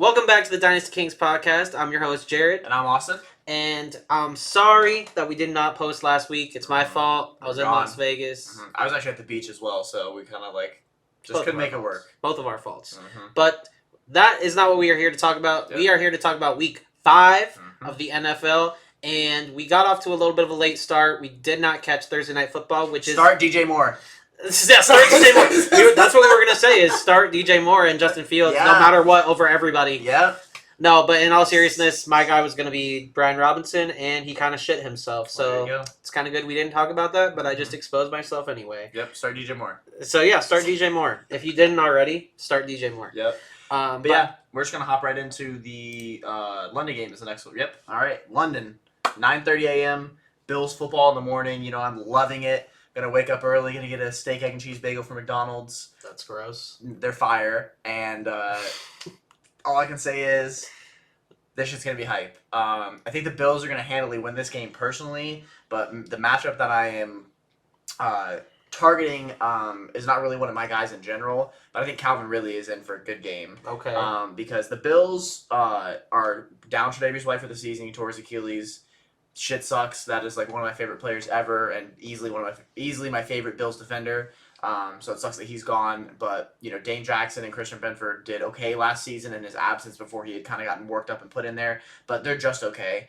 Welcome back to the Dynasty Kings podcast. I'm your host, Jared. And I'm Austin. And I'm sorry that we did not post last week. It's my fault. I was in Las Vegas. I was actually at the beach as well, so we kind of just couldn't make it work. Both of our faults. But that is not what we are here to talk about. Yep. We are here to talk about week 5 of the NFL. And we got off to a little bit of a late start. We did not catch Thursday Night Football, which Start DJ Moore. Yeah, start DJ Moore. That's what we were going to say is start DJ Moore and Justin Fields, no matter what, over everybody. Yeah. No, but in all seriousness, my guy was going to be Brian Robinson, and he kind of shit himself. So it's kind of good we didn't talk about that, but I just exposed myself anyway. Yep, start DJ Moore. So yeah, start DJ Moore. If you didn't already, start DJ Moore. Yep. But yeah, we're just going to hop right into the London game is the next one. Yep. All right, London, 9:30 a.m., Bills football in the morning. You know, I'm loving it. Gonna wake up early, gonna get a steak, egg, and cheese bagel from McDonald's. That's gross. They're fire, and all I can say is this shit's gonna be hype. I think the Bills are gonna handily win this game personally, but the matchup that I am targeting is not really one of my guys in general, but I think Calvin really is in for a good game. Okay. Because the Bills are down Tre'Davious White for the season. He tore his Achilles. Shit sucks. That is like one of my favorite players ever, and easily my favorite Bills defender. So it sucks that he's gone. But you know, Dane Jackson and Christian Benford did okay last season in his absence before he had kind of gotten worked up and put in there. But they're just okay.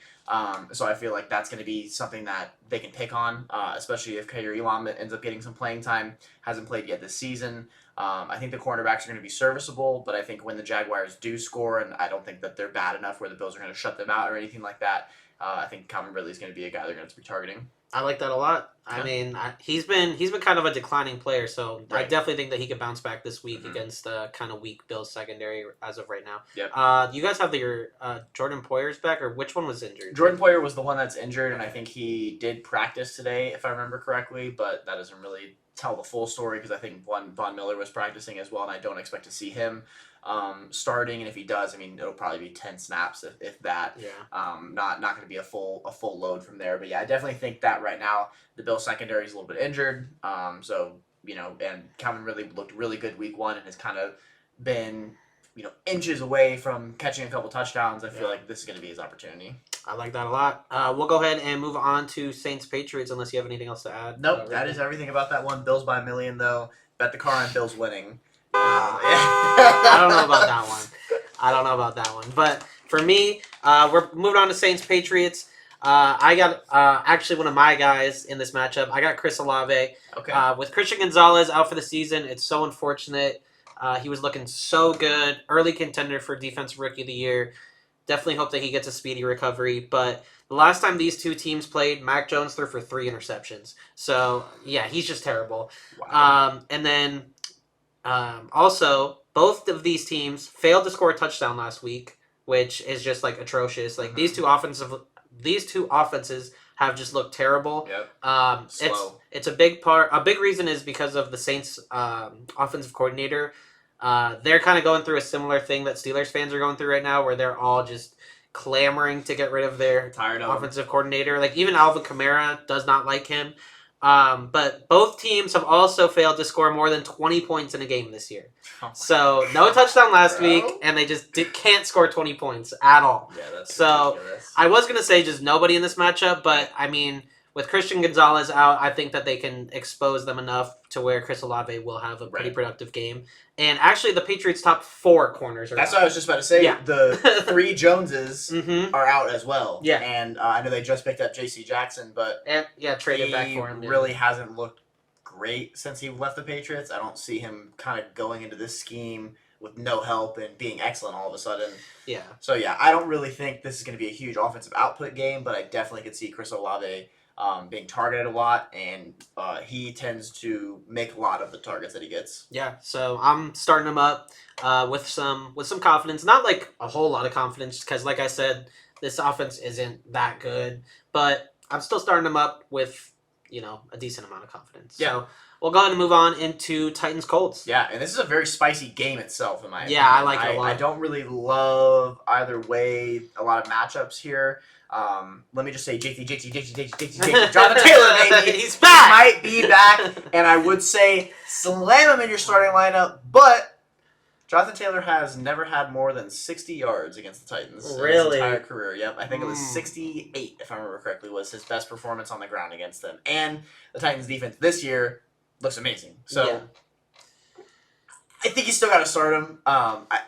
So I feel like that's going to be something that they can pick on, especially if Kaiir Elam ends up getting some playing time. Hasn't played yet this season. I think the cornerbacks are going to be serviceable, but I think when the Jaguars do score, and I don't think that they're bad enough where the Bills are going to shut them out or anything like that. I think Calvin Ridley is going to be a guy they're going to be targeting. I like that a lot. Yeah. I mean, he's been kind of a declining player, so right. I definitely think that he could bounce back this week against the kind of weak Bills secondary as of right now. Yep. You guys have your Jordan Poyer's back, or which one was injured? Jordan Poyer was the one that's injured, and I think he did practice today, if I remember correctly, but that doesn't really tell the full story because I think Von Miller was practicing as well, and I don't expect to see him starting, and if he does, I mean, it'll probably be 10 snaps if that. Yeah. Not going to be a full load from there, but yeah, I definitely think that right now the Bills secondary is a little bit injured. So you know, and Calvin really looked really good week 1 and has kind of been inches away from catching a couple touchdowns. I feel like this is going to be his opportunity. I like that a lot. We'll go ahead and move on to Saints Patriots unless you have anything else to add. Nope, that is everything about that one. Bills by a million though. Bet the car on Bills winning. I don't know about that one. But for me, we're moving on to Saints Patriots. I got actually one of my guys in this matchup. I got Chris Olave. Okay. With Christian Gonzalez out for the season, it's so unfortunate. He was looking so good. Early contender for Defensive Rookie of the Year. Definitely hope that he gets a speedy recovery. But the last time these two teams played, Mac Jones threw for 3 interceptions. So, yeah, he's just terrible. Wow. And then also, both of these teams failed to score a touchdown last week, which is just like atrocious. Like these two offenses have just looked terrible. Yep. Slow. It's a big part. A big reason is because of the Saints offensive coordinator. They're kind of going through a similar thing that Steelers fans are going through right now, where they're all just clamoring to get rid of their offensive coordinator. Like even Alvin Kamara does not like him. But both teams have also failed to score more than 20 points in a game this year. So no touchdown last week, and they just can't score 20 points at all. Yeah, that's ridiculous. I was going to say just nobody in this matchup, but I mean, with Christian Gonzalez out, I think that they can expose them enough to where Chris Olave will have a pretty productive game. And actually, the Patriots' top 4 corners are That's out. what I was just about to say. Yeah. The 3 Joneses are out as well. Yeah. And I know they just picked up J.C. Jackson, but traded back for him. He really hasn't looked great since he left the Patriots. I don't see him kind of going into this scheme with no help and being excellent all of a sudden. Yeah. So, yeah, I don't really think this is going to be a huge offensive output game, but I definitely could see Chris Olave being targeted a lot, and he tends to make a lot of the targets that he gets. Yeah, so I'm starting him up with some confidence. Not like a whole lot of confidence, because like I said, this offense isn't that good. But I'm still starting him up with a decent amount of confidence. Yeah. So we'll go ahead and move on into Titans Colts. Yeah, and this is a very spicy game itself, in my opinion. Yeah, I like it a lot. I don't really love either way a lot of matchups here. Let me just say JT, Jonathan Taylor, baby. He's back! He might be back, and I would say slam him in your starting lineup, but Jonathan Taylor has never had more than 60 yards against the Titans in his Really? entire career. Yep, I think it was 68, if I remember correctly, was his best performance on the ground against them. And the Titans' defense this year looks amazing. So Yeah. I think you still got to start him,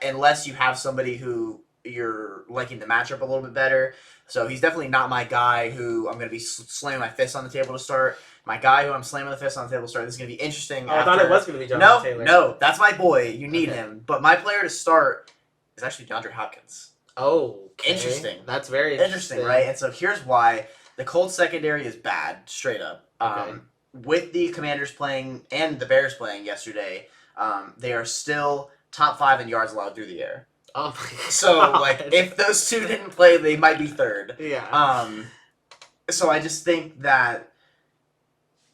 unless you have somebody who you're liking the matchup a little bit better. So he's definitely not my guy who I'm going to be slamming my fist on the table to start. My guy who I'm slamming the fist on the table to start. This is going to be interesting. Oh, I thought it was going to be Jonathan Taylor. No, that's my boy. You need him. But my player to start is actually DeAndre Hopkins. Oh, okay. Interesting. That's very interesting, right? And so here's why. The Colts secondary is bad, straight up. Okay. With the Commanders playing and the Bears playing yesterday, they are still top 5 in yards allowed through the air. Oh my God. So, like, if those two didn't play, they might be third. Yeah. So I just think that,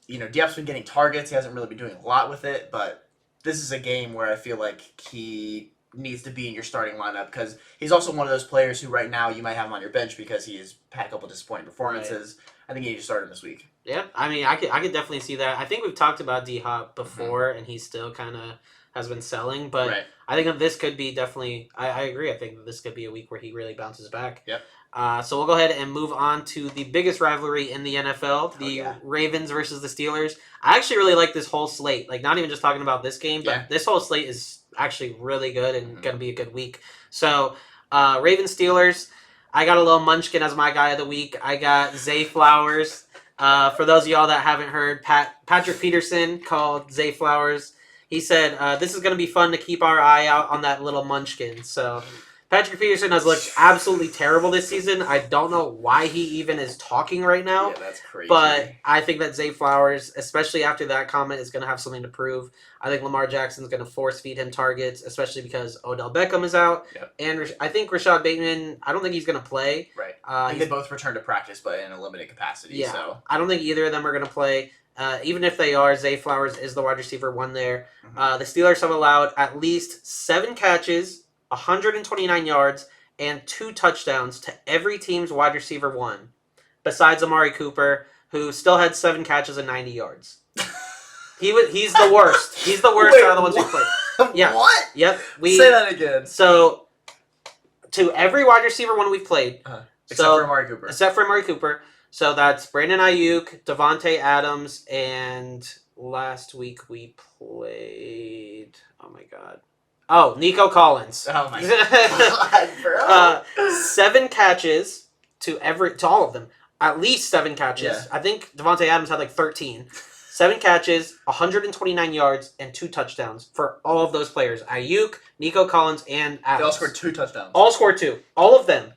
Diop's been getting targets. He hasn't really been doing a lot with it, but this is a game where I feel like he needs to be in your starting lineup because he's also one of those players who right now you might have him on your bench because he has had a couple disappointing performances. Right. I think you need to start him this week. Yeah, I mean, I could definitely see that. I think we've talked about D-Hop before, and he still kind of has been selling, but right. I think that this could be definitely, I agree, I think that this could be a week where he really bounces back. Yep. So we'll go ahead and move on to the biggest rivalry in the NFL, the Ravens versus the Steelers. I actually really like this whole slate. Like, not even just talking about this game, but this whole slate is actually really good and going to be a good week. So, Ravens Steelers, I got a little munchkin as my guy of the week. I got Zay Flowers. For those of y'all that haven't heard, Patrick Peterson called Zay Flowers. He said, this is going to be fun to keep our eye out on that little munchkin. So, Patrick Peterson has looked absolutely terrible this season. I don't know why he even is talking right now. Yeah, that's crazy. But I think that Zay Flowers, especially after that comment, is going to have something to prove. I think Lamar Jackson's going to force feed him targets, especially because Odell Beckham is out. Yep. And I think Rashad Bateman, I don't think he's going to play. Right. They both returned to practice, but in a limited capacity. Yeah. So I don't think either of them are going to play. Even if they are, Zay Flowers is the wide receiver one there. The Steelers have allowed at least 7 catches, 129 yards, and 2 touchdowns to every team's wide receiver one, besides Amari Cooper, who still had 7 catches and 90 yards. He's the worst. He's the worst out of the ones we played. Yeah. What? Yep. Say that again. So, to every wide receiver one we've played, except for Amari Cooper. Except for Amari Cooper. So that's Brandon Ayuk, Devontae Adams, and last week we played. Oh my God. Oh, Nico Collins. Oh my God, bro. 7 catches to all of them. At least 7 catches. Yeah. I think Devontae Adams had like 13. 7 catches, 129 yards, and 2 touchdowns for all of those players. Ayuk, Nico Collins, and Adams. They all scored 2 touchdowns. All scored 2. All of them.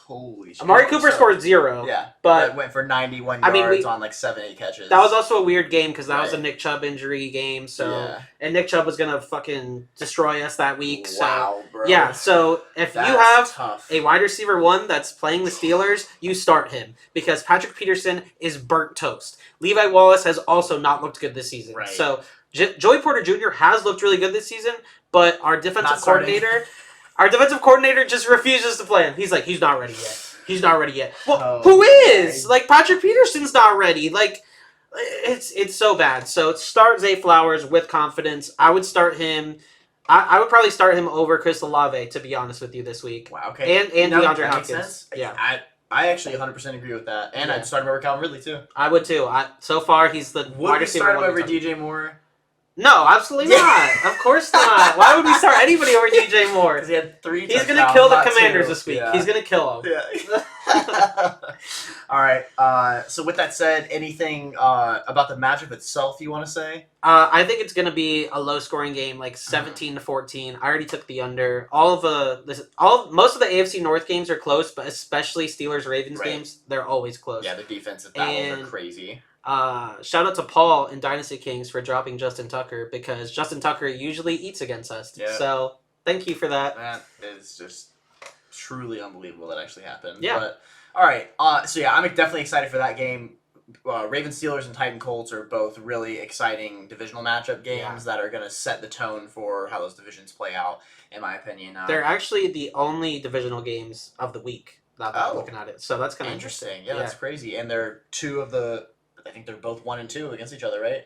Holy shit. Amari Cooper scored 0. Yeah. But went for 91 yards on like 7-8 catches. That was also a weird game because that was a Nick Chubb injury game. So and Nick Chubb was going to fucking destroy us that week. Wow, so, bro. Yeah, so if that's you have tough. a wide receiver one that's playing the Steelers, you start him because Patrick Peterson is burnt toast. Levi Wallace has also not looked good this season. Right. So Joey Porter Jr. has looked really good this season, but our defensive coordinator just refuses to play him. He's like, he's not ready yet. He's not ready yet. Well, who is? Like, Patrick Peterson's not ready. Like, it's so bad. So start Zay Flowers with confidence. I would start him. I would probably start him over Chris Olave, to be honest with you, this week. Wow, okay. And DeAndre Hopkins. Yeah. I actually 100% agree with that. And I'd start him over Calvin Ridley, too. I would, too. So far, he's the wide receiver. Would you start him over DJ Moore? No, absolutely not. Of course not. Why would we start anybody over DJ Moore? Because he had 3 He's going to kill the Commanders this week. Yeah. He's going to kill them. Yeah. All right. So with that said, anything about the matchup itself you want to say? I think it's going to be a low-scoring game, like 17-14. I already took the under. Most of the AFC North games are close, but especially Steelers-Ravens games, they're always close. Yeah, the defensive battles are crazy. Shout out to Paul in Dynasty Kings for dropping Justin Tucker because Justin Tucker usually eats against us. Yeah. So thank you for that. That is just truly unbelievable that actually happened. Yeah. But, all right. So yeah, I'm definitely excited for that game. Ravens Steelers and Titan Colts are both really exciting divisional matchup games that are going to set the tone for how those divisions play out, in my opinion. They're actually the only divisional games of the week that I'm looking at it. So that's kind of interesting. Yeah, that's crazy. And they're 2 of the. I think they're both 1 and 2 against each other, right?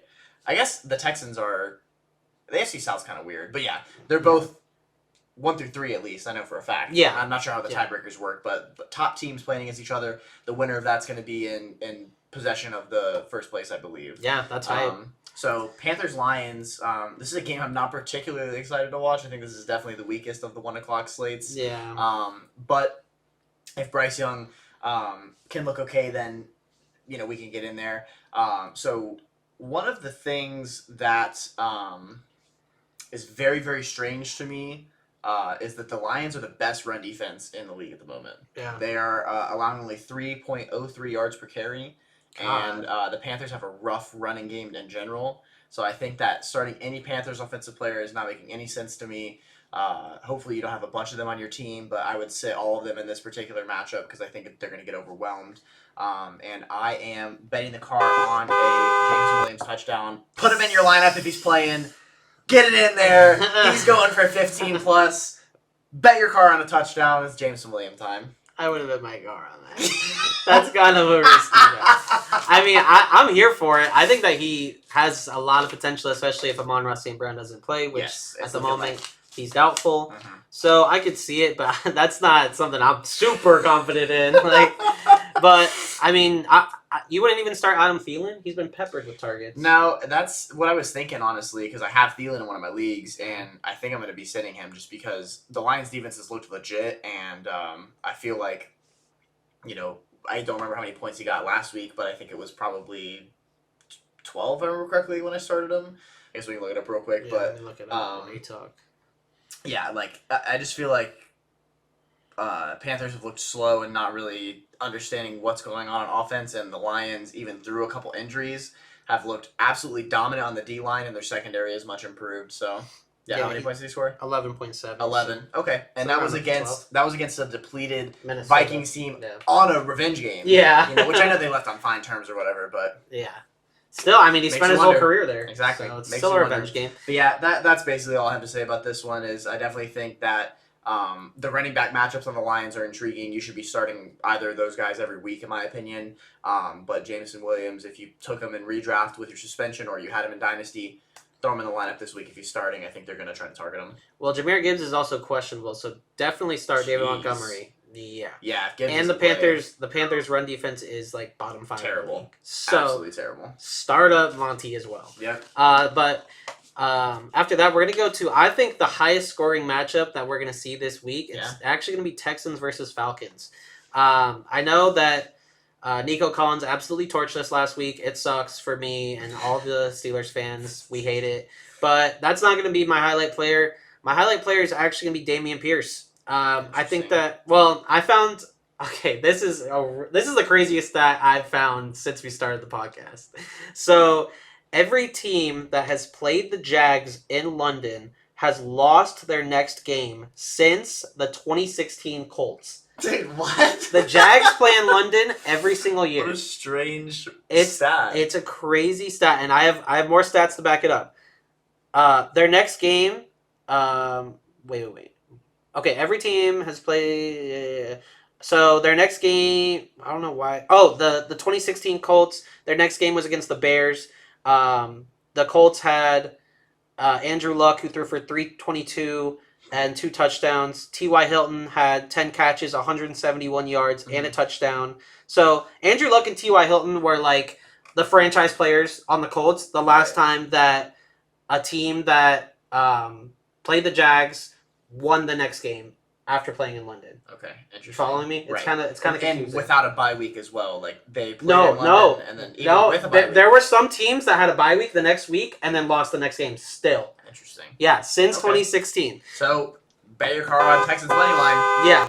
I guess the Texans are. The AFC South's kind of weird, but yeah, they're both 1 through 3 at least. I know for a fact. Yeah. I'm not sure how the tiebreakers work, but top teams playing against each other. The winner of that's going to be in possession of the first place, I believe. Yeah, that's right. So Panthers Lions. This is a game I'm not particularly excited to watch. I think this is definitely the weakest of the 1 o'clock slates. Yeah. But if Bryce Young can look okay, then we can get in there. So one of the things that is very, very strange to me is that the Lions are the best run defense in the league at the moment. Yeah. They are allowing only 3.03 yards per carry, and the Panthers have a rough running game in general. So I think that starting any Panthers offensive player is not making any sense to me. Hopefully you don't have a bunch of them on your team, but I would sit all of them in this particular matchup because I think they're going to get overwhelmed. And I am betting the car on a Jameson Williams touchdown. Put him in your lineup if he's playing. Get it in there. He's going for 15 plus. Bet your car on a touchdown. It's Jameson Williams time. I would have bet my car on that. That's kind of a risky bet. I mean, I'm here for it. I think that he has a lot of potential, especially if Amon-Ra St. Brown doesn't play, which at the moment he's doubtful. Mm-hmm. So I could see it, but that's not something I'm super confident in. But I mean, you wouldn't even start Adam Thielen? He's been peppered with targets. No, that's what I was thinking, honestly, because I have Thielen in one of my leagues, and I think I'm going to be sitting him just because the Lions' defense has looked legit, and I feel like, I don't remember how many points he got last week, but I think it was probably 12, if I remember correctly, when I started him. I guess we can look it up real quick, but... let me look it up while you talk. Yeah, I just feel like Panthers have looked slow and not really understanding what's going on offense, and the Lions, even through a couple injuries, have looked absolutely dominant on the D-line, and their secondary is much improved. So, how many points did he score? 11.7. 11. Okay, and So that was against a depleted Minnesota. Vikings team on a revenge game. Yeah, which I know they left on fine terms or whatever, but still, I mean, he spent his whole career there. Exactly, so it's still a revenge game. But yeah, that's basically all I have to say about this one. Is I definitely think that. The running back matchups on the Lions are intriguing. You should be starting either of those guys every week, in my opinion. But Jameson Williams, if you took him in redraft with your suspension or you had him in Dynasty, throw him in the lineup this week if he's starting. I think they're going to try to target him. Well, Jahmyr Gibbs is also questionable, so definitely start David Montgomery. Yeah, Gibbs and the Panthers' run defense is like bottom 5. Terrible. So absolutely terrible. Start up Monty as well. Yep. But after that, we're going to go to, I think, the highest scoring matchup that we're going to see this week. It's actually going to be Texans versus Falcons. I know that Nico Collins absolutely torched us last week. It sucks for me and all the Steelers fans. We hate it. But that's not going to be my highlight player. My highlight player is actually going to be Dameon Pierce. I think that, I found... Okay, this is the craziest stat I've found since we started the podcast. So... Every team that has played the Jags in London has lost their next game since the 2016 Colts. Dude, what? The Jags play in London every single year. What a strange stat. It's a crazy stat, and I have more stats to back it up. Their next game... wait. Okay, every team has played... So their next game... I don't know why... Oh, the 2016 Colts, their next game was against the Bears. The Colts had Andrew Luck, who threw for 322 and 2 touchdowns. T.Y. Hilton had 10 catches, 171 yards, and a touchdown. So Andrew Luck and T.Y. Hilton were like the franchise players on the Colts. The last time that a team that played the Jags won the next game after playing in London. Okay, interesting. Following me? It's kind of confusing. And without a bye week as well, like they played in London and then even with a bye week. There were some teams that had a bye week the next week and then lost the next game still. Interesting. Yeah, since 2016. So bet your car on Texans money line. Yeah.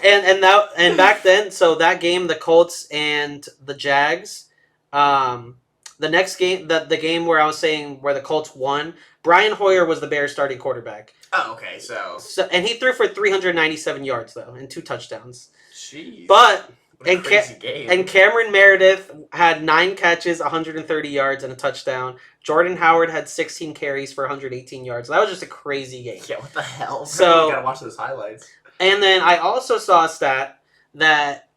Yeah. And back then, so that game, the Colts and the Jags, the next game, the game where I was saying where the Colts won, Brian Hoyer was the Bears' starting quarterback. Oh, okay, so and he threw for 397 yards though and 2 touchdowns. Jeez. But crazy game. And Cameron Meredith had 9 catches, 130 yards, and a touchdown. Jordan Howard had 16 carries for 118 yards. That was just a crazy game. Yeah, what the hell? So you gotta watch those highlights. And then I also saw a stat that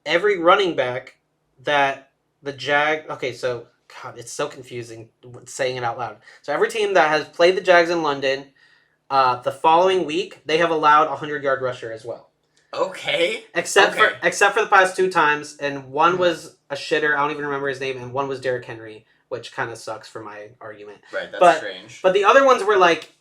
every running back that the Okay, so God, it's so confusing saying it out loud. So every team that has played the Jags in London The following week, they have allowed a 100-yard rusher as well. Okay. Except Okay. for the past 2 times, and one was a shitter. I don't even remember his name, and one was Derrick Henry, which kind of sucks for my argument. Right, that's strange. But the other ones were like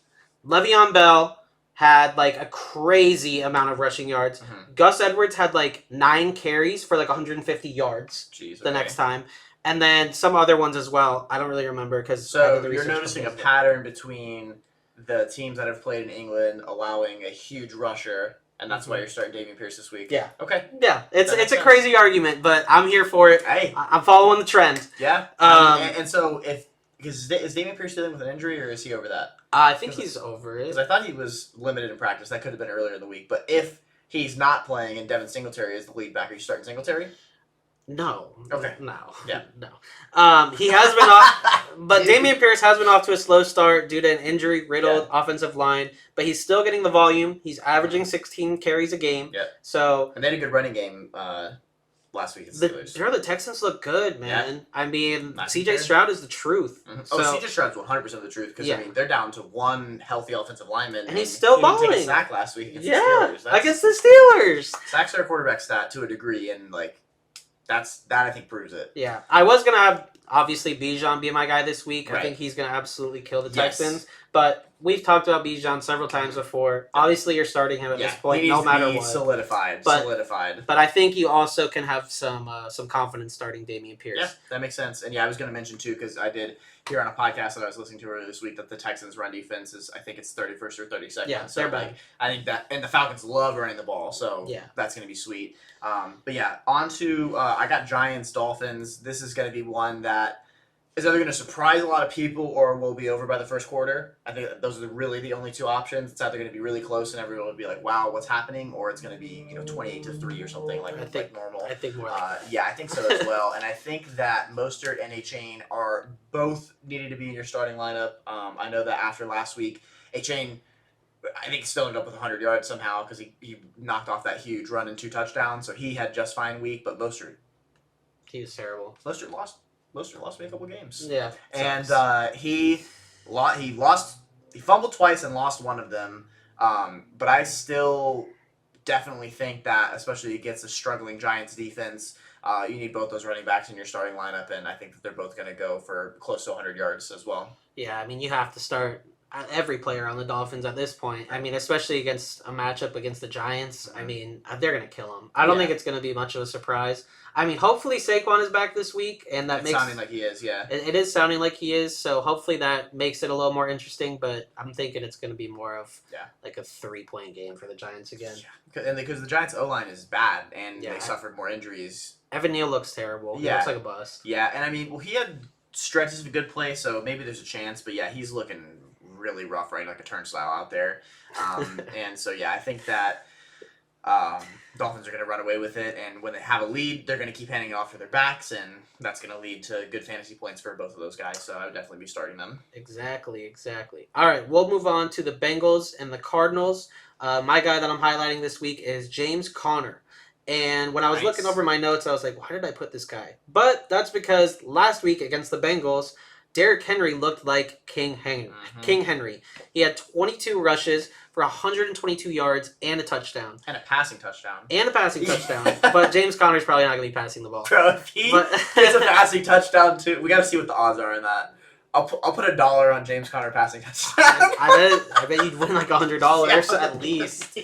Le'Veon Bell had like a crazy amount of rushing yards. Mm-hmm. Gus Edwards had like 9 carries for like 150 yards. Jeez, the next time, and then some other ones as well. I don't really remember because so you're noticing a pattern between the teams that have played in England allowing a huge rusher. And that's why you're starting Dameon Pierce this week. Yeah. Okay. Yeah, it's a crazy argument, but I'm here for it. Hey, I'm following the trend. Yeah. And so is Dameon Pierce dealing with an injury, or is he over that? I think he's over it. Because I thought he was limited in practice. That could have been earlier in the week. But if he's not playing and Devin Singletary is the lead back, are you starting Singletary? No. Okay. No. Yeah. No. He has been off, but Dameon Pierce has been off to a slow start due to an injury-riddled offensive line. But he's still getting the volume. He's averaging 16 carries a game. Yeah. So. And they had a good running game last week. The Texans look good, man. Yeah. I mean, C.J. Stroud is the truth. Mm-hmm. So, C.J. Stroud's 100% the truth because I mean they're down to one healthy offensive lineman, and he's still balling. He didn't take a sack last week against the Steelers. Against the Steelers. Sacks are a quarterback stat to a degree, and like that I think proves it. Yeah, I was gonna have obviously Bijan be my guy this week. Right. I think he's gonna absolutely kill the Texans. But we've talked about Bijan several times before. Obviously, you're starting him at this point, no matter what. Solidified. But I think you also can have some confidence starting Dameon Pierce. Yeah, that makes sense. And yeah, I was going to mention too because I did hear on a podcast that I was listening to earlier this week that the Texans' run defense is, I think it's 31st or 32nd. Yeah, so they're bad. I think that, and the Falcons love running the ball, so that's going to be sweet. But yeah, on to I got Giants Dolphins. This is going to be one that is either going to surprise a lot of people or will be over by the first quarter. I think that those are really the only two options. It's either going to be really close and everyone will be like, "Wow, what's happening?" or it's going to be 28-3 or something like normal. I think more. Yeah, I think so as well. And I think that Mostert and A-Chain are both needed to be in your starting lineup. I know that after last week, A-Chain, I think, still ended up with 100 yards somehow because he knocked off that huge run and 2 touchdowns. So he had just fine week, but Mostert, he was terrible. Mostert lost me a couple games. Yeah, and he fumbled twice and lost one of them. But I still definitely think that, especially against a struggling Giants defense, you need both those running backs in your starting lineup, and I think that they're both going to go for close to 100 yards as well. Yeah, I mean, you have to start every player on the Dolphins at this point. I mean, especially against a matchup against the Giants. I mean, they're going to kill them. I don't think it's going to be much of a surprise. I mean, hopefully Saquon is back this week, and that makes sounding like he is. Yeah, it is sounding like he is. So hopefully that makes it a little more interesting. But I'm thinking it's going to be more of like a 3-point game for the Giants again. Yeah, and because the Giants O-line is bad, and they suffered more injuries. Evan Neal looks terrible. He looks like a bust. Yeah, and I mean, he had stretches of good play, so maybe there's a chance. But yeah, he's looking really rough, right? Like a turnstile out there. And so yeah, I think that Dolphins are going to run away with it, and when they have a lead, they're going to keep handing it off to their backs, and that's going to lead to good fantasy points for both of those guys, so I would definitely be starting them. Exactly. All right, we'll move on to the Bengals and the Cardinals. My guy that I'm highlighting this week is James Conner. And when I was looking over my notes, I was like, why did I put this guy? But that's because last week against the Bengals, Derrick Henry looked like King Henry. He had 22 rushes for 122 yards and a touchdown. And a passing touchdown. But James Conner's probably not going to be passing the ball. Bro, if he gets a passing touchdown too, we got to see what the odds are in that. I'll put $1 on James Conner passing touchdown. I bet you'd win like $100 at least.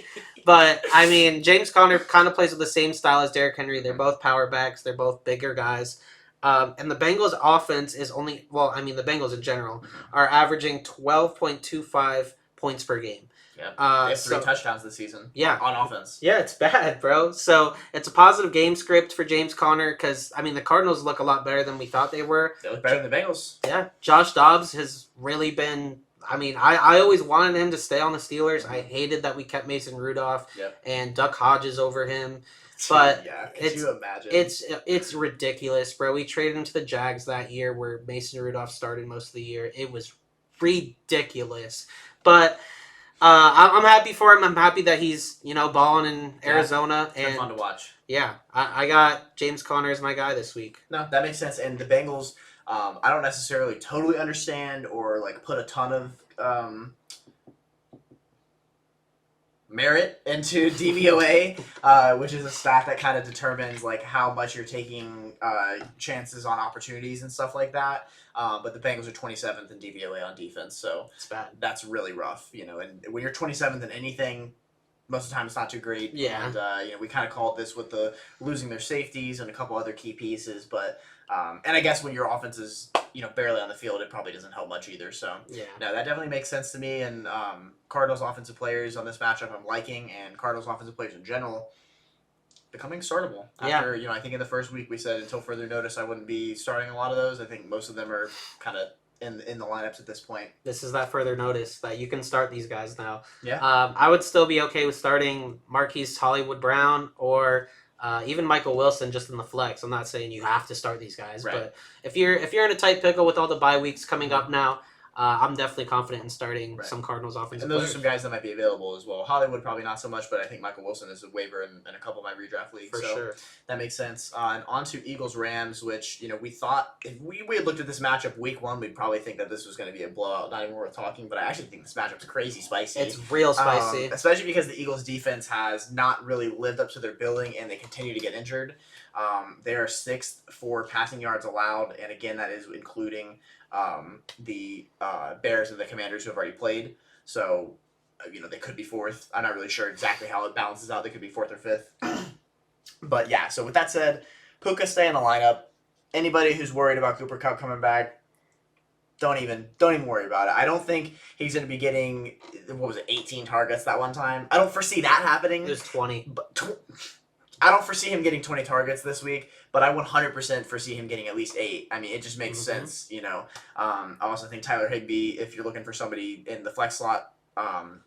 But, I mean, James Conner kind of plays with the same style as Derrick Henry. They're both power backs. They're both bigger guys. And the Bengals offense is the Bengals in general are averaging 12.25 points per game. Yeah. They have 3 touchdowns this season. Yeah. On offense. Yeah, it's bad, bro. So it's a positive game script for James Conner because, I mean, the Cardinals look a lot better than we thought they were. They look better than the Bengals. Yeah. Josh Dobbs has really been... I mean, I always wanted him to stay on the Steelers. I hated that we kept Mason Rudolph and Duck Hodges over him. But could you imagine? It's ridiculous, bro. We traded him to the Jags that year where Mason Rudolph started most of the year. It was ridiculous. But I'm happy for him. I'm happy that he's, balling in Arizona. It's been fun to watch. Yeah. I got James Conner as my guy this week. No, that makes sense. And the Bengals... I don't necessarily totally understand or like put a ton of merit into DVOA, which is a stat that kind of determines like how much you're taking chances on opportunities and stuff like that. But the Bengals are 27th in DVOA on defense, so It's bad. that's really rough, you know. And when you're 27th in anything, most of the time it's not too great. Yeah. And you know, we kind of called this with the losing their safeties and a couple other key pieces, but and I guess when your offense is, you know, barely on the field, it probably doesn't help much either. So Yeah. no, that definitely makes sense to me. And Cardinals offensive players on this matchup I'm liking, and Cardinals offensive players in general becoming startable. After, you know, I think in the first week we said until further notice I wouldn't be starting a lot of those. I think most of them are kind of in the lineups at this point. This is that further notice that you can start these guys now. Yeah. I would still be okay with starting Marquise Hollywood Brown or even Michael Wilson just in the flex. I'm not saying you have to start these guys, Right. but if you're in a tight pickle with all the bye weeks coming up now, I'm definitely confident in starting Right. some Cardinals offensive And those players. are some guys that might be available as well. Hollywood probably not so much, but I think Michael Wilson is a waiver in a couple of my redraft leagues. For so sure. that makes sense. And on to Eagles-Rams, which, you know, we thought if we had looked at this matchup week one, we'd probably think that this was going to be a blowout, not even worth talking. But I actually think this matchup's crazy spicy. It's real spicy. Especially because the Eagles' defense has not really lived up to their billing, and they continue to get injured. They are 6th for passing yards allowed, and again, that is including the Bears and the Commanders who have already played. So, you know, they could be 4th. I'm not really sure exactly how it balances out. They could be 4th or 5th. But yeah, so with that said, Puka stay in the lineup. Anybody who's worried about Cooper Kupp coming back, don't even worry about it. I don't think he's going to be getting, 18 targets that one time. I don't foresee that happening. It was 20. But I don't foresee him getting 20 targets this week, but I 100% foresee him getting at least 8. I mean, it just makes sense, you know. I also think Tyler Higbee, if you're looking for somebody in the flex slot,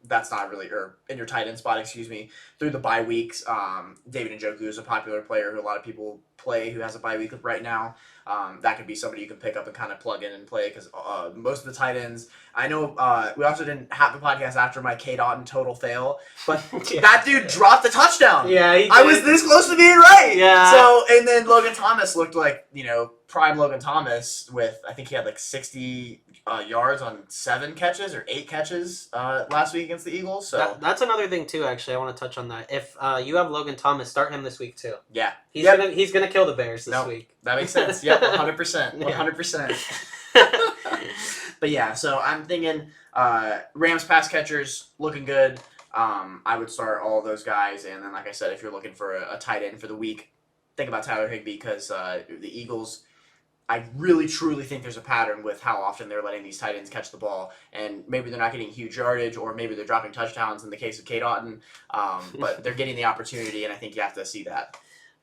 that's not really, or in your tight end spot, excuse me, through the bye weeks. David Njoku is a popular player who a lot of people play who has a bye week right now. That could be somebody you can pick up and kind of plug in and play because most of the tight ends, I know we also didn't have the podcast after my K. Dotton total fail, but that dude dropped the touchdown. Yeah, he did. I was this close to being right. Yeah. So, and then Logan Thomas looked like, you know, prime Logan Thomas with, I think he had like 60 yards on 7 catches or 8 catches last week against the Eagles. So That's another thing too. Actually, I want to touch on that. If you have Logan Thomas, start him this week too. yeah, He's gonna kill the Bears this week. that makes sense. Yep, 100%, 100%. But yeah, so I'm thinking Rams pass catchers looking good. I would start all those guys, and then like I said, if you're looking for a tight end for the week, think about Tyler Higbee because the Eagles, I really truly think there's a pattern with how often they're letting these tight ends catch the ball, and maybe they're not getting huge yardage, or maybe they're dropping touchdowns in the case of K. Dotton, but they're getting the opportunity, and I think you have to see that.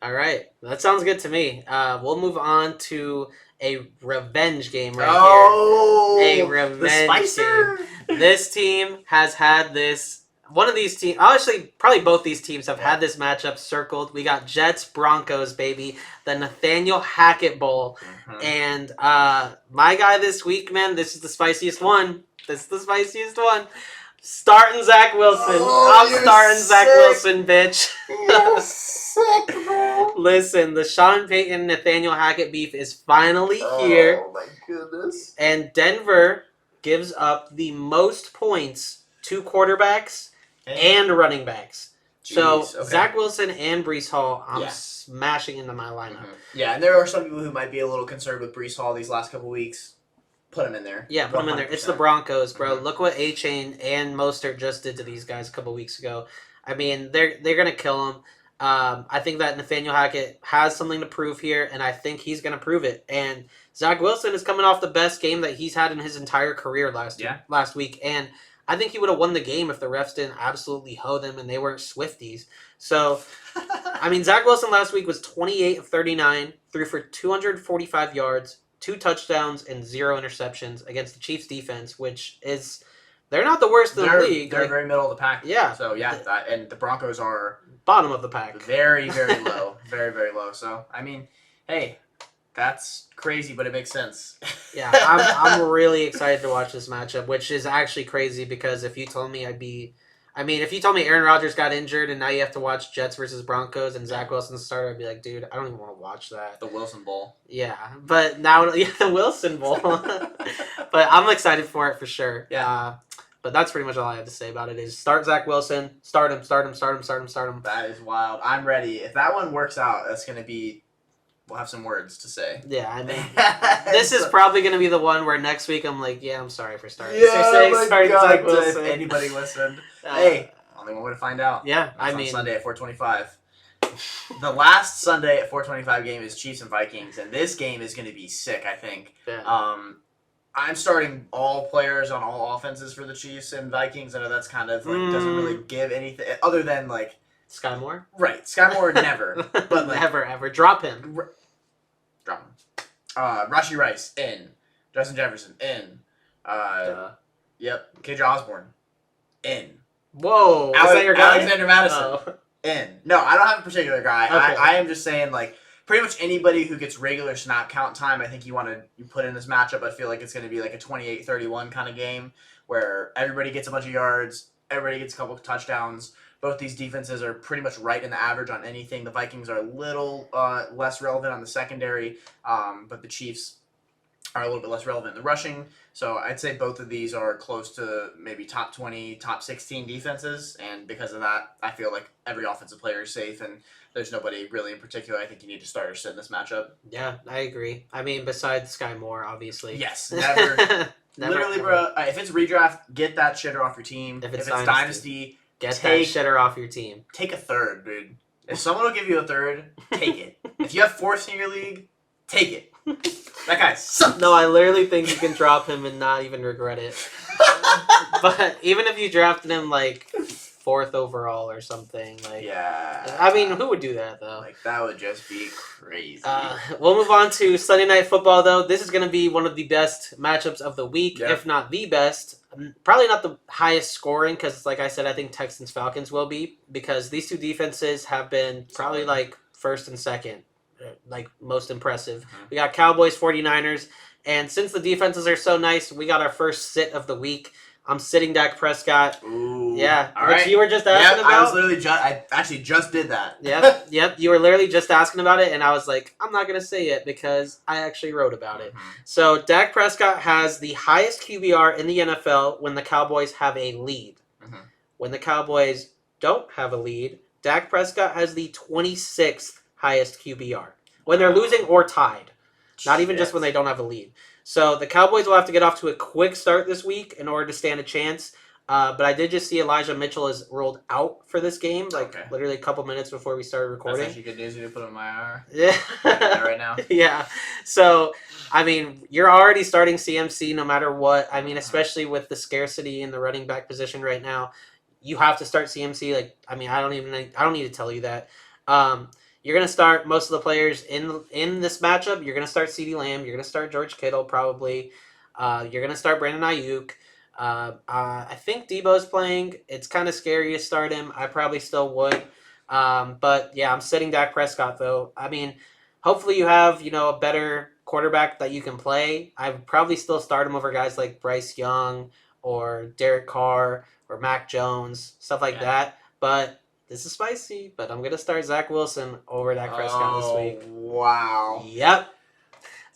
All right, that sounds good to me. We'll move on to a revenge game here. A revenge the Spicer. game. This team has had this. One of these teams, actually, probably both these teams have had this matchup circled. We got Jets Broncos, baby, the Nathaniel Hackett Bowl, and my guy this week, man. This is the spiciest one. Starting Zach Wilson. I'm starting Zach Wilson, bitch. You're sick, bro. Listen, the Sean Payton Nathaniel Hackett beef is finally here. Oh my goodness. And Denver gives up the most points to quarterbacks and running backs. So Zach Wilson and Breece Hall, I'm smashing into my lineup. Yeah, and there are some people who might be a little concerned with Breece Hall these last couple weeks. Put him in there. Yeah, put him in there. It's the Broncos, bro. Look what A-Chain and Mostert just did to these guys a couple weeks ago. I mean, they're gonna kill them. I think that Nathaniel Hackett has something to prove here, and I think he's gonna prove it. And Zach Wilson is coming off the best game that he's had in his entire career last week, and I think he would have won the game if the refs didn't absolutely hoe them and they weren't Swifties. So, I mean, Zach Wilson last week was 28 of 39, threw for 245 yards, 2 touchdowns, and 0 interceptions against the Chiefs defense, which is, they're not the worst in the league. They're very middle of the pack. Yeah. So, and the Broncos are bottom of the pack. Very, very low. Very, very low. So, I mean, hey, that's crazy, but it makes sense. Yeah, I'm really excited to watch this matchup, which is actually crazy because if you told me if you told me Aaron Rodgers got injured and now you have to watch Jets versus Broncos and Zach Wilson's starter, I'd be like, dude, I don't even want to watch that. The Wilson Bowl. Yeah, but now, the Wilson Bowl. But I'm excited for it for sure. Yeah. But that's pretty much all I have to say about it. Is start Zach Wilson, start him. That is wild. I'm ready. If that one works out, that's gonna be. We'll have some words to say. Yeah, I mean, this is probably going to be the one where next week I'm like, yeah, I'm sorry for starting. Starting Zach Wilson. If anybody listened, hey, only one way to find out. Yeah, That's on Sunday at 4:25. The last Sunday at 4:25 game is Chiefs and Vikings, and this game is going to be sick. I think. Yeah. I'm starting all players on all offenses for the Chiefs and Vikings. I know that's kind of like doesn't really give anything other than like Sky Moore. Right, Sky Moore never, but like, never ever drop him. Drop him. Rashee Rice in, Justin Jefferson in, yep, KJ Osborne in. Whoa, is that your guy? Alexander Madison in. No, I don't have a particular guy. Okay. I am just saying like. Pretty much anybody who gets regular snap count time, I think you put in this matchup. I feel like it's going to be like a 28-31 kind of game where everybody gets a bunch of yards, everybody gets a couple of touchdowns. Both these defenses are pretty much right in the average on anything. The Vikings are a little less relevant on the secondary, but the Chiefs are a little bit less relevant in the rushing. So I'd say both of these are close to maybe top 20, top 16 defenses. And because of that, I feel like every offensive player is safe and there's nobody really in particular I think you need to start or sit in this matchup. Yeah, I agree. I mean, besides Sky Moore, obviously. Yes, never. Literally, bro, if it's redraft, get that shitter off your team. If it's Dynasty, get that shitter off your team. Take a third, dude. If someone will give you a third, take it. If you have fourth in your league, take it. That guy sucks. No, I literally think you can drop him and not even regret it. But even if you drafted him like 4th overall or something, like yeah, I mean, who would do that though? Like that would just be crazy. We'll move on to Sunday Night Football though. This is going to be one of the best matchups of the week, if not the best. Probably not the highest scoring because, like I said, I think Texans Falcons will be because these two defenses have been probably like first and second. Like most impressive. We got Cowboys 49ers, and since the defenses are so nice, we got our first sit of the week. I'm sitting Dak Prescott. Ooh. Yeah. All right. You were just asking about. I was literally I actually just did that. Yep. You were literally just asking about it, and I was like, I'm not gonna say it because I actually wrote about it. So Dak Prescott has the highest QBR in the NFL when the Cowboys have a lead. When the Cowboys don't have a lead, Dak Prescott has the 26th highest QBR when they're losing or tied, not even just when they don't have a lead. So the Cowboys will have to get off to a quick start this week in order to stand a chance. But I did just see Elijah Mitchell is ruled out for this game, literally a couple minutes before we started recording. That's actually good news. You put him in my IR. Yeah, right now. Yeah. So I mean, you're already starting CMC no matter what. I mean, especially with the scarcity in the running back position right now, you have to start CMC. Like, I mean, I don't need to tell you that. You're going to start most of the players in this matchup. You're going to start CeeDee Lamb. You're going to start George Kittle probably. You're going to start Brandon Ayuk. I think Debo's playing. It's kind of scary to start him. I probably still would. But, yeah, I'm sitting Dak Prescott, though. I mean, hopefully you have, a better quarterback that you can play. I would probably still start him over guys like Bryce Young or Derek Carr or Mac Jones, stuff like that. But this is spicy, but I'm going to start Zach Wilson over Dak Prescott this week. Wow. Yep.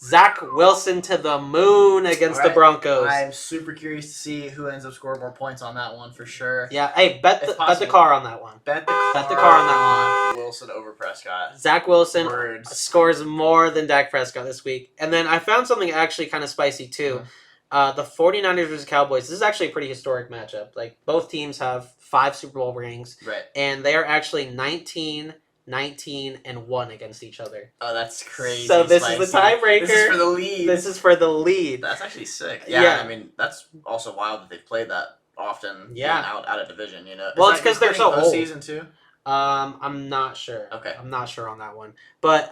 Zach Wilson to the moon against the Broncos. I'm super curious to see who ends up scoring more points on that one for sure. Yeah, hey, bet the car on that one. Bet the car on that one. Wilson over Prescott. Zach Wilson scores more than Dak Prescott this week. And then I found something actually kind of spicy too. The 49ers versus Cowboys. This is actually a pretty historic matchup. Like, both teams have 5 Super Bowl rings. Right. And they are actually 19, 19, and 1 against each other. Oh, that's crazy. So this is the tiebreaker. This is for the lead. That's actually sick. Yeah, I mean, that's also wild that they've played that often. Yeah. Out of division, Well, it's because they're so old. Season 2? I'm not sure. Okay. I'm not sure on that one. But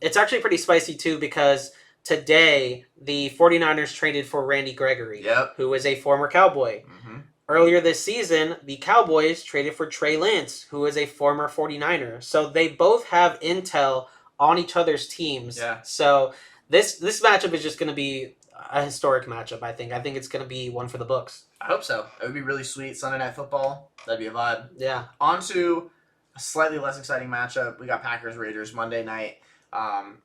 it's actually pretty spicy, too, because today the 49ers traded for Randy Gregory, who is a former Cowboy. Earlier this season, the Cowboys traded for Trey Lance, who is a former 49er. So they both have intel on each other's teams. Yeah. So this matchup is just going to be a historic matchup, I think. I think it's going to be one for the books. I hope so. It would be really sweet. Sunday Night Football. That'd be a vibe. Yeah. On to a slightly less exciting matchup. We got Packers-Raiders Monday night.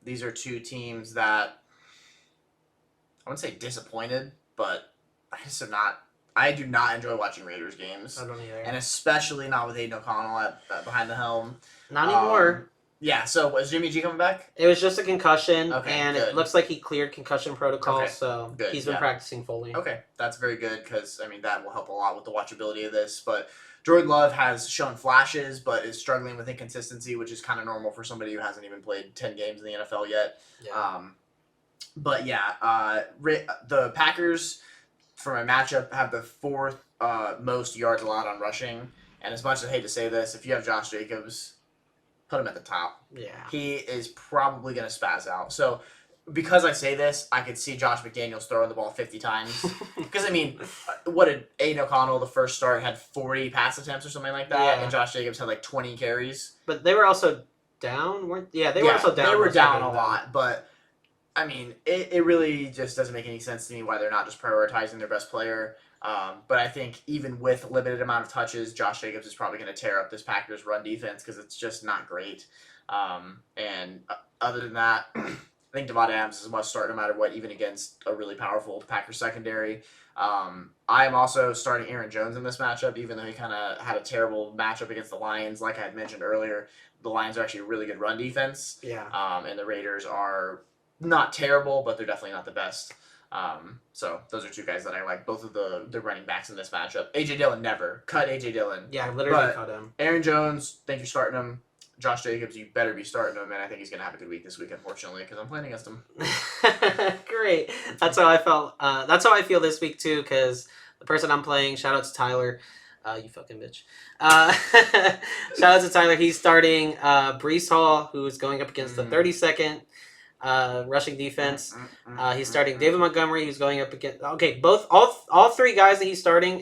These are two teams that I wouldn't say disappointed, but I guess they're not I do not enjoy watching Raiders games, I don't either. and especially not with Aiden O'Connell behind the helm. Not anymore. Yeah. So was Jimmy G coming back? It was just a concussion, Okay, and good. it looks like he cleared concussion protocol, Okay, so good, he's been yeah. practicing fully. Okay, that's very good because I mean that will help a lot with the watchability of this. But Jordan Love has shown flashes, but is struggling with inconsistency, which is kind of normal for somebody who hasn't even played 10 games in the NFL yet. Yeah. But yeah, the Packers, for a matchup, have the fourth most yards allowed on rushing. And as much as I hate to say this, if you have Josh Jacobs, put him at the top. Yeah. He is probably going to spaz out. So because I say this, I could see Josh McDaniels throwing the ball 50 times. Because, I mean, what did Aiden O'Connell, the first start, had 40 pass attempts or something like that? Yeah. And Josh Jacobs had like 20 carries. But they were also down, weren't they? Yeah, they were also down. They were most of down the a game, lot. But, I mean, it really just doesn't make any sense to me why they're not just prioritizing their best player. But I think even with limited amount of touches, Josh Jacobs is probably going to tear up this Packers run defense because it's just not great. And other than that, I think Devontae Adams is a must start no matter what, even against a really powerful Packers secondary. I am also starting Aaron Jones in this matchup, even though he kind of had a terrible matchup against the Lions. Like I had mentioned earlier, the Lions are actually a really good run defense. Yeah. And the Raiders are not terrible, but they're definitely not the best. So those are two guys that I like, both of the running backs in this matchup. A.J. Dillon, never. Cut A.J. Dillon. Yeah, literally But cut him. Aaron Jones, think you're starting him. Josh Jacobs, you better be starting him, and I think he's going to have a good week this week, unfortunately, because I'm playing against him. Great. That's how I felt. That's how I feel this week, too, because the person I'm playing, shout out to Tyler. You fucking bitch. Shout out to Tyler. He's starting Breece Hall, who's going up against the 32nd rushing defense. He's starting David Montgomery, who's going up against... Okay, all three guys that he's starting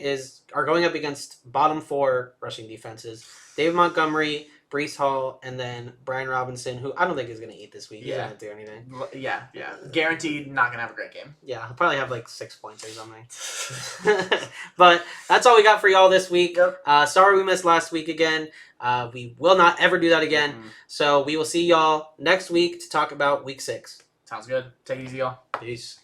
are going up against bottom 4 rushing defenses. David Montgomery, Breece Hall, and then Brian Robinson, who I don't think is going to eat this week. He's not going to do anything. Yeah. Guaranteed not going to have a great game. Yeah, he'll probably have like 6 points or something. But that's all we got for y'all this week. Yep. Sorry we missed last week again. We will not ever do that again. So we will see y'all next week to talk about week 6. Sounds good. Take it easy, y'all. Peace.